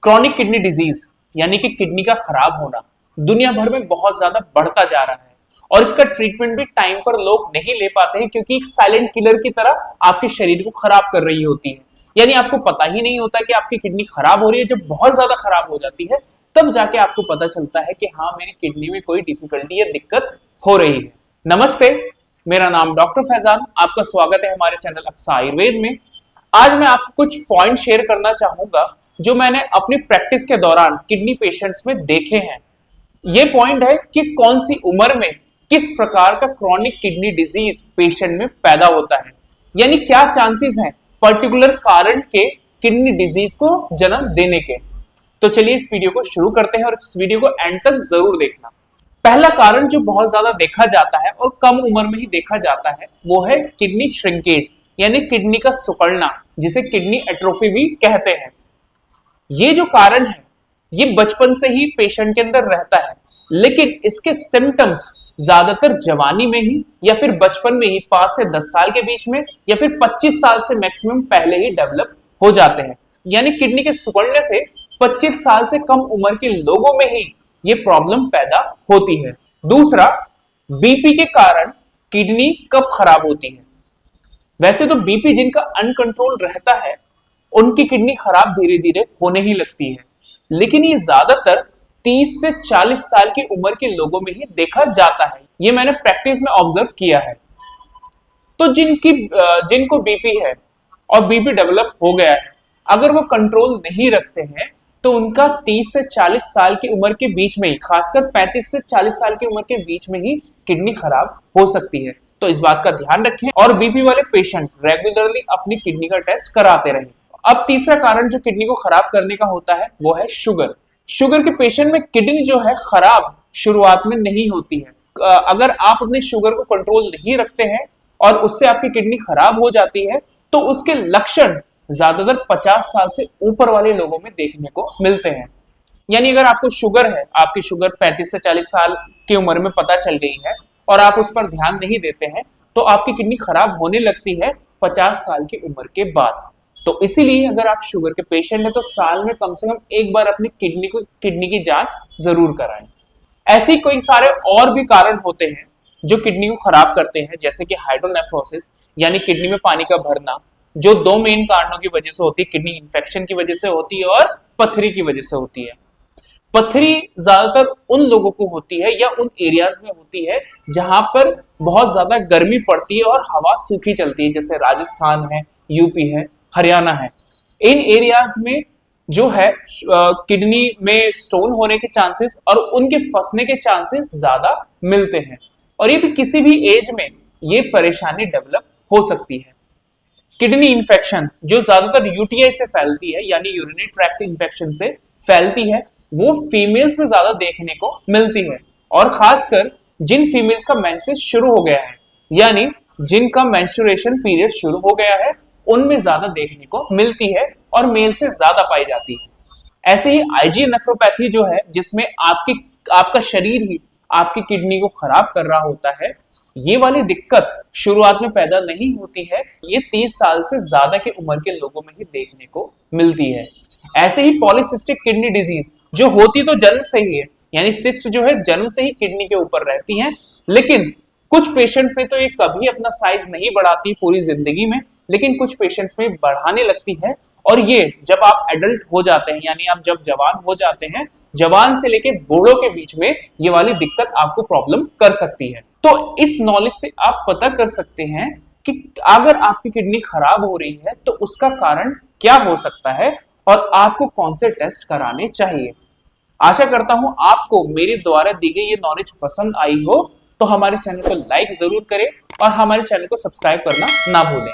Chronic kidney disease यानी कि kidney का खराब होना दुनिया भर में बहुत ज्यादा बढ़ता जा रहा है और इसका ट्रीटमेंट भी टाइम पर लोग नहीं ले पाते हैं क्योंकि एक साइलेंट किलर की तरह आपके शरीर को खराब कर रही होती है। यानी आपको पता ही नहीं होता कि आपकी किडनी खराब हो रही है। जब बहुत ज्यादा खराब हो जाती है तब जाके आपको पता चलता है कि हाँ, मेरी किडनी में कोई डिफिकल्टी या दिक्कत हो रही है। नमस्ते, मेरा नाम डॉक्टर फैजान, आपका स्वागत है हमारे चैनल अक्सा आयुर्वेद में। आज मैं आपको कुछ पॉइंट शेयर करना चाहूंगा जो मैंने अपनी प्रैक्टिस के दौरान किडनी पेशेंट्स में देखे हैं। ये पॉइंट है कि कौन सी उम्र में किस प्रकार का क्रॉनिक किडनी डिजीज पेशेंट में पैदा होता है, यानी क्या चांसेस हैं पर्टिकुलर कारण के किडनी डिजीज को जन्म देने के। तो चलिए इस वीडियो को शुरू करते हैं और इस वीडियो को एंड तक जरूर देखना। पहला कारण जो बहुत ज्यादा देखा जाता है और कम उम्र में ही देखा जाता है वो है किडनी श्रिंकेज यानी किडनी का सिकुड़ना, जिसे किडनी एट्रोफी भी कहते हैं। ये जो कारण है ये बचपन से ही पेशेंट के अंदर रहता है, लेकिन इसके सिम्टम्स ज्यादातर जवानी में ही या फिर बचपन में ही 5 से 10 साल के बीच में या फिर 25 साल से मैक्सिमम पहले ही डेवलप हो जाते हैं। यानी किडनी के सिकुड़ने से 25 साल से कम उम्र के लोगों में ही ये प्रॉब्लम पैदा होती है। दूसरा, बीपी के कारण किडनी कब खराब होती है। वैसे तो बीपी जिनका अनकंट्रोल रहता है उनकी किडनी खराब धीरे धीरे होने ही लगती है, लेकिन ये ज्यादातर 30 से 40 साल की उम्र के लोगों में ही देखा जाता है। ये मैंने प्रैक्टिस में ऑब्जर्व किया है। तो जिनको बीपी है और बीपी डेवलप हो गया है, अगर वो कंट्रोल नहीं रखते हैं तो उनका 30 से 40 साल की उम्र के बीच में ही, खासकर 35 से 40 साल की उम्र के बीच में ही किडनी खराब हो सकती है। तो इस बात का ध्यान रखें और बीपी वाले पेशेंट रेगुलरली अपनी किडनी का टेस्ट कराते रहें। अब तीसरा कारण जो किडनी को खराब करने का होता है वो है शुगर। शुगर के पेशेंट में किडनी जो है खराब शुरुआत में नहीं होती है। अगर आप अपने शुगर को कंट्रोल नहीं रखते हैं और उससे आपकी किडनी खराब हो जाती है तो उसके लक्षण ज्यादातर 50 साल से ऊपर वाले लोगों में देखने को मिलते हैं। यानी अगर आपको शुगर है, आपकी शुगर 35 से 40 साल की उम्र में पता चल गई है और आप उस पर ध्यान नहीं देते हैं तो आपकी किडनी खराब होने लगती है 50 साल की उम्र के बाद। तो इसीलिए अगर आप शुगर के पेशेंट हैं तो साल में कम से कम एक बार अपनी किडनी की जांच जरूर कराएं। ऐसे ही कई सारे और भी कारण होते हैं जो किडनी को खराब करते हैं, जैसे कि हाइड्रोनेफ्रोसिस यानी किडनी में पानी का भरना, जो 2 मेन कारणों की वजह से होती है। किडनी इन्फेक्शन की वजह से होती है और पथरी की वजह से होती है। पथरी ज्यादातर उन लोगों को होती है या उन एरियाज में होती है जहां पर बहुत ज्यादा गर्मी पड़ती है और हवा सूखी चलती है, जैसे राजस्थान है, यूपी है, हरियाणा है। इन एरियाज में जो है किडनी में स्टोन होने के चांसेस और उनके फंसने के चांसेस ज्यादा मिलते हैं और ये भी किसी भी एज में ये परेशानी डेवलप हो सकती है। किडनी इन्फेक्शन जो ज्यादातर यूटीआई से फैलती है यानी यूरिनरी ट्रैक्ट इन्फेक्शन से फैलती है, वो फीमेल्स में ज्यादा देखने को मिलती है और खासकर जिन फीमेल्स का मेंसेस शुरू हो गया है यानी जिनका मेंस्ट्रुएशन पीरियड शुरू हो गया है उनमें ज्यादा देखने को मिलती है और मेल से ज्यादा पाई जाती है। ऐसे ही आईजीए नेफ्रोपैथी जो है, जिसमें आपका शरीर ही आपकी किडनी को खराब कर रहा होता है, ये वाली दिक्कत शुरुआत में पैदा नहीं होती है। ये 30 साल से ज्यादा की उम्र के लोगों में ही देखने को मिलती है। ऐसे ही पॉलीसिस्टिक किडनी डिजीज जो होती तो जन्म से ही है, यानी सिस्ट जो है जन्म से ही किडनी के ऊपर रहती है, लेकिन कुछ पेशेंट्स में तो ये कभी अपना साइज नहीं बढ़ाती पूरी जिंदगी में, लेकिन कुछ पेशेंट्स में बढ़ाने लगती है और ये जब आप एडल्ट हो जाते हैं यानी आप जब जवान हो जाते हैं, जवान से लेके बूढ़ों के बीच में ये वाली दिक्कत आपको प्रॉब्लम कर सकती है। तो इस नॉलेज से आप पता कर सकते हैं कि अगर आपकी किडनी खराब हो रही है तो उसका कारण क्या हो सकता है और आपको कौन से टेस्ट कराने चाहिए। आशा करता हूं आपको मेरे द्वारा दी गई ये नॉलेज पसंद आई हो, तो हमारे चैनल को लाइक जरूर करें और हमारे चैनल को सब्सक्राइब करना ना भूलें।